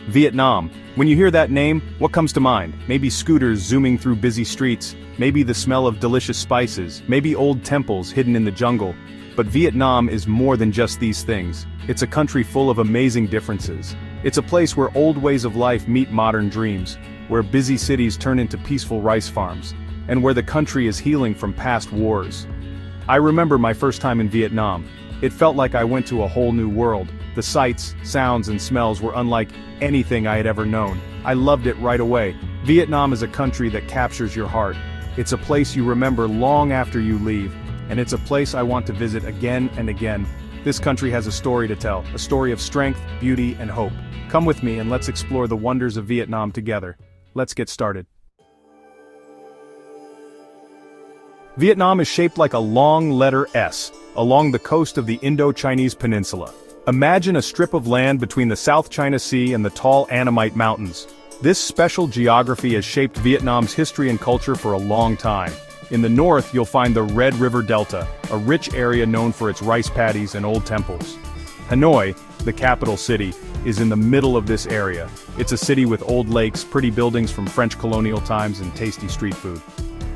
Vietnam. When you hear that name, what comes to mind? Maybe scooters zooming through busy streets, maybe the smell of delicious spices, maybe old temples hidden in the jungle. But Vietnam is more than just these things. It's a country full of amazing differences. It's a place where old ways of life meet modern dreams, where busy cities turn into peaceful rice farms, and where the country is healing from past wars. I remember my first time in Vietnam. It felt like I went to a whole new world. The sights, sounds, and smells were unlike anything I had ever known. I loved it right away. Vietnam is a country that captures your heart. It's a place you remember long after you leave, and it's a place I want to visit again and again. This country has a story to tell, a story of strength, beauty, and hope. Come with me and let's explore the wonders of Vietnam together. Let's get started. Vietnam is shaped like a long letter S, along the coast of the Indo-Chinese Peninsula. Imagine a strip of land between the South China Sea and the tall Annamite Mountains. This special geography has shaped Vietnam's history and culture for a long time. In the north, you'll find the Red River Delta, a rich area known for its rice paddies and old temples. Hanoi, the capital city, is in the middle of this area. It's a city with old lakes, pretty buildings from French colonial times, and tasty street food.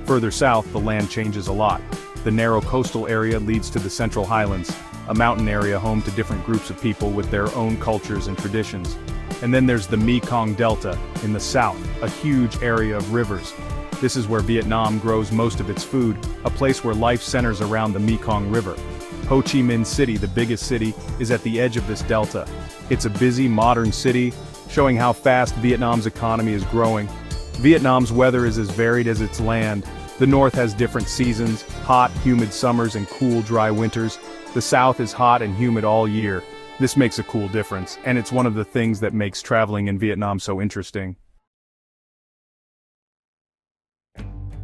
Further south, the land changes a lot. The narrow coastal area leads to the Central Highlands, a mountain area home to different groups of people with their own cultures and traditions. And then there's the Mekong Delta, in the south, a huge area of rivers. This is where Vietnam grows most of its food, a place where life centers around the Mekong River. Ho Chi Minh City, the biggest city, is at the edge of this delta. It's a busy, modern city, showing how fast Vietnam's economy is growing. Vietnam's weather is as varied as its land. The north has different seasons, hot, humid summers and cool, dry winters. The south is hot and humid all year. This makes a cool difference, and it's one of the things that makes traveling in Vietnam so interesting.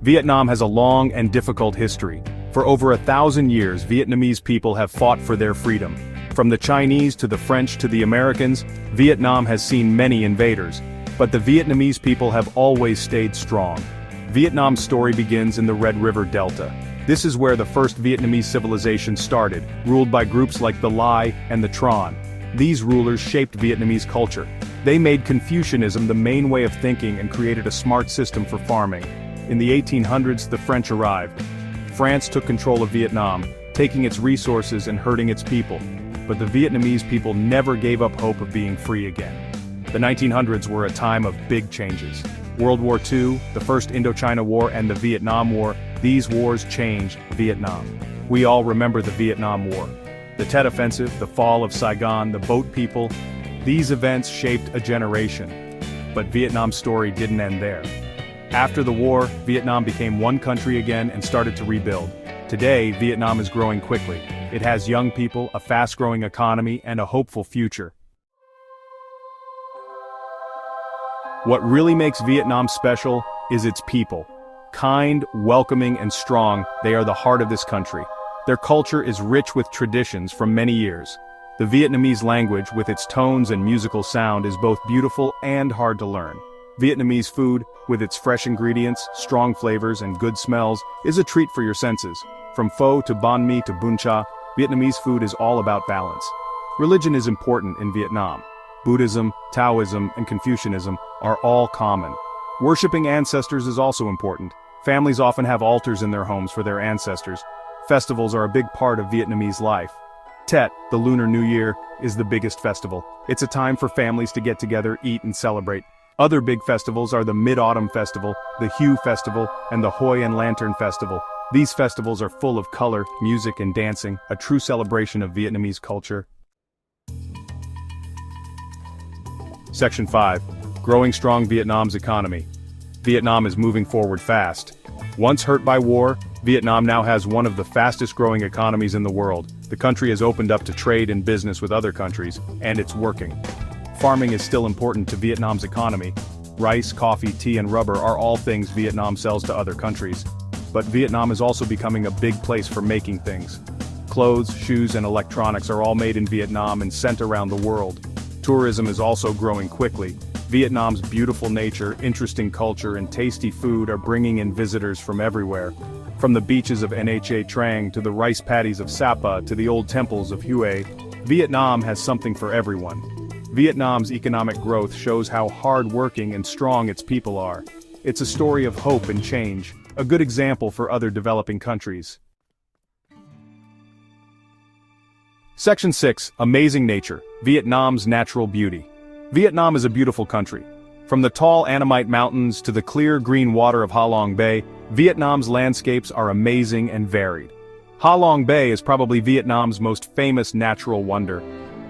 Vietnam has a long and difficult history. For over 1,000 years, Vietnamese people have fought for their freedom. From the Chinese to the French to the Americans, Vietnam has seen many invaders. But the Vietnamese people have always stayed strong. Vietnam's story begins in the Red River Delta. This is where the first Vietnamese civilization started, ruled by groups like the Lai and the Tran. These rulers shaped Vietnamese culture. They made Confucianism the main way of thinking and created a smart system for farming. In the 1800s, the French arrived. France took control of Vietnam, taking its resources and hurting its people. But the Vietnamese people never gave up hope of being free again. The 1900s were a time of big changes. World War II, the First Indochina War, and the Vietnam War, these wars changed Vietnam. We all remember the Vietnam War. The Tet Offensive, the fall of Saigon, the boat people, these events shaped a generation. But Vietnam's story didn't end there. After the war, Vietnam became one country again and started to rebuild. Today, Vietnam is growing quickly. It has young people, a fast-growing economy, and a hopeful future. What really makes Vietnam special is its people. Kind, welcoming, and strong, they are the heart of this country. Their culture is rich with traditions from many years. The Vietnamese language, with its tones and musical sound, is both beautiful and hard to learn. Vietnamese food, with its fresh ingredients, strong flavors, and good smells, is a treat for your senses. From pho to banh mi to bún chả, Vietnamese food is all about balance. Religion is important in Vietnam. Buddhism, Taoism, and Confucianism are all common. Worshipping ancestors is also important. Families often have altars in their homes for their ancestors. Festivals are a big part of Vietnamese life. Tet, the Lunar New Year, is the biggest festival. It's a time for families to get together, eat, and celebrate. Other big festivals are the Mid-Autumn Festival, the Hue Festival, and the Hoi and Lantern Festival. These festivals are full of color, music, and dancing, a true celebration of Vietnamese culture. Section 5. Growing strong Vietnam's economy. Vietnam is moving forward fast. Once hurt by war, Vietnam now has one of the fastest growing economies in the world. The country has opened up to trade and business with other countries, and it's working. Farming is still important to Vietnam's economy. Rice, coffee, tea, and rubber are all things Vietnam sells to other countries. But Vietnam is also becoming a big place for making things. Clothes, shoes, and electronics are all made in Vietnam and sent around the world. Tourism is also growing quickly. Vietnam's beautiful nature, interesting culture, and tasty food are bringing in visitors from everywhere. From the beaches of Nha Trang to the rice paddies of Sapa to the old temples of Hue, Vietnam has something for everyone. Vietnam's economic growth shows how hard-working and strong its people are. It's a story of hope and change, a good example for other developing countries. Section 6. Amazing Nature, Vietnam's Natural Beauty. Vietnam is a beautiful country. From the tall Annamite Mountains to the clear green water of Ha Long Bay, Vietnam's landscapes are amazing and varied. Ha Long Bay is probably Vietnam's most famous natural wonder.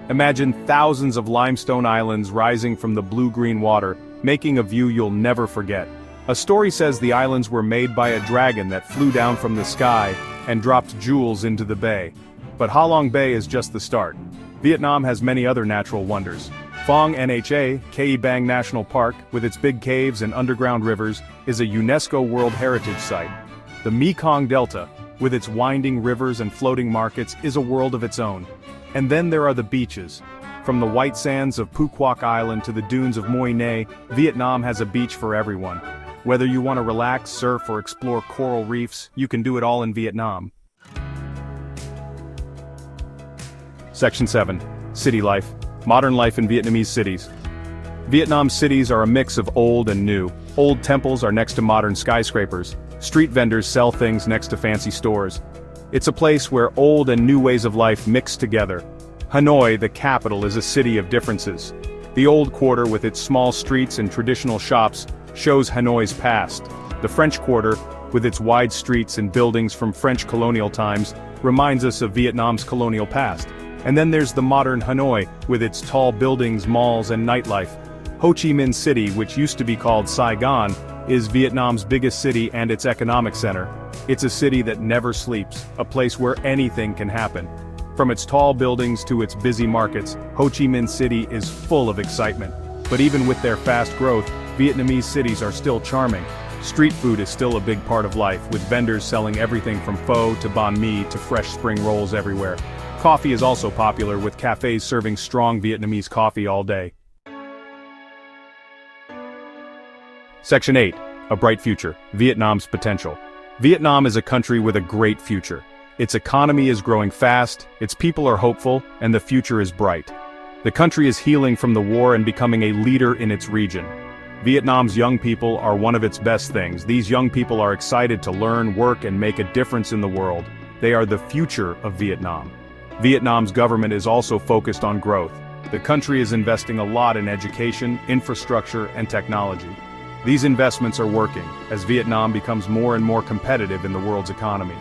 Imagine thousands of limestone islands rising from the blue-green water, making a view you'll never forget. A story says the islands were made by a dragon that flew down from the sky and dropped jewels into the bay. But Ha Long Bay is just the start. Vietnam has many other natural wonders. Phong Nha, Ke Bang National Park, with its big caves and underground rivers, is a UNESCO World Heritage Site. The Mekong Delta, with its winding rivers and floating markets, is a world of its own. And then there are the beaches. From the white sands of Phu Quoc Island to the dunes of Mui Ne, Vietnam has a beach for everyone. Whether you want to relax, surf, or explore coral reefs, you can do it all in Vietnam. Section 7. City Life. Modern life in Vietnamese cities. Vietnam's cities are a mix of old and new. Old temples are next to modern skyscrapers. Street vendors sell things next to fancy stores. It's a place where old and new ways of life mix together. Hanoi, the capital, is a city of differences. The Old Quarter, with its small streets and traditional shops, shows Hanoi's past. The French Quarter, with its wide streets and buildings from French colonial times, reminds us of Vietnam's colonial past. And then there's the modern Hanoi, with its tall buildings, malls, and nightlife. Ho Chi Minh City, which used to be called Saigon, is Vietnam's biggest city and its economic center. It's a city that never sleeps, a place where anything can happen. From its tall buildings to its busy markets, Ho Chi Minh City is full of excitement. But even with their fast growth, Vietnamese cities are still charming. Street food is still a big part of life, with vendors selling everything from pho to banh mi to fresh spring rolls everywhere. Coffee is also popular, with cafes serving strong Vietnamese coffee all day. Section 8. A Bright Future, Vietnam's Potential. Vietnam is a country with a great future. Its economy is growing fast, its people are hopeful, and the future is bright. The country is healing from the war and becoming a leader in its region. Vietnam's young people are one of its best things. These young people are excited to learn, work, and make a difference in the world. They are the future of Vietnam. Vietnam's government is also focused on growth. The country is investing a lot in education, infrastructure, and technology. These investments are working, as Vietnam becomes more and more competitive in the world's economy.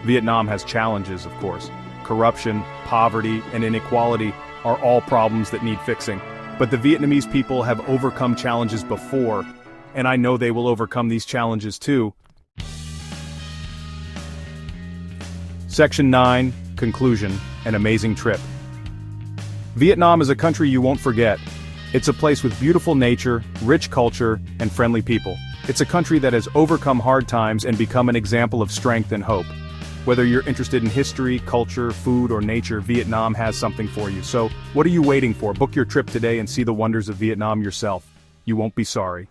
Vietnam has challenges, of course. Corruption, poverty, and inequality are all problems that need fixing. But the Vietnamese people have overcome challenges before, and I know they will overcome these challenges too. Section 9. Conclusion. An amazing trip. Vietnam is a country you won't forget. It's a place with beautiful nature, rich culture, and friendly people. It's a country that has overcome hard times and become an example of strength and hope. Whether you're interested in history, culture, food, or nature, Vietnam has something for you. So, what are you waiting for? Book your trip today and see the wonders of Vietnam yourself. You won't be sorry.